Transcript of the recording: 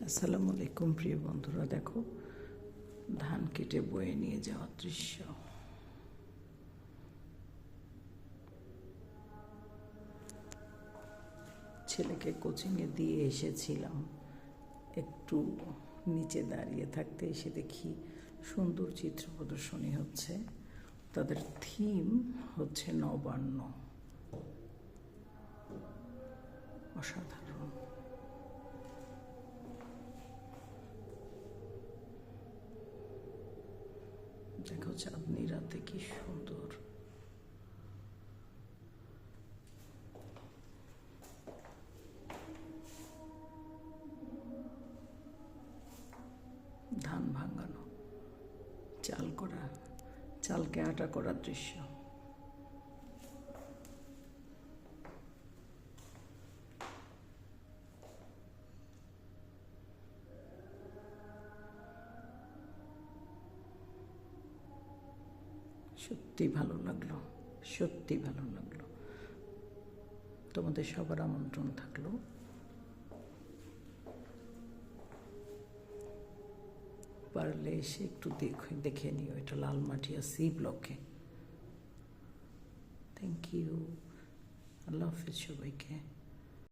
আসসালামু আলাইকুম প্রিয় বন্ধুরা, দেখো ধান কেটে বয়ে নিয়ে যাওয়ার দৃশ্য। ছেলেকে কোচিংয়ে দিয়ে এসেছিলাম, একটু নিচে দাঁড়িয়ে থাকতে এসে দেখি সুন্দর চিত্র প্রদর্শনী হচ্ছে। তাদের থিম হচ্ছে নবান্ন। অসাধারণ। দেখো চাঁদনি রাতে কি সুন্দর। ধান ভাঙানো, চালকে আটা করার দৃশ্য। সত্যি ভালো লাগলো, সত্যি ভালো লাগলো। তোমাদের সবার আমন্ত্রণ থাকলো। পারলে এসে একটু দেখে নিও। এটা লালমাটিয়া সি ব্লকে। Thank you. আল্লাহ হাফিজ সবাইকে।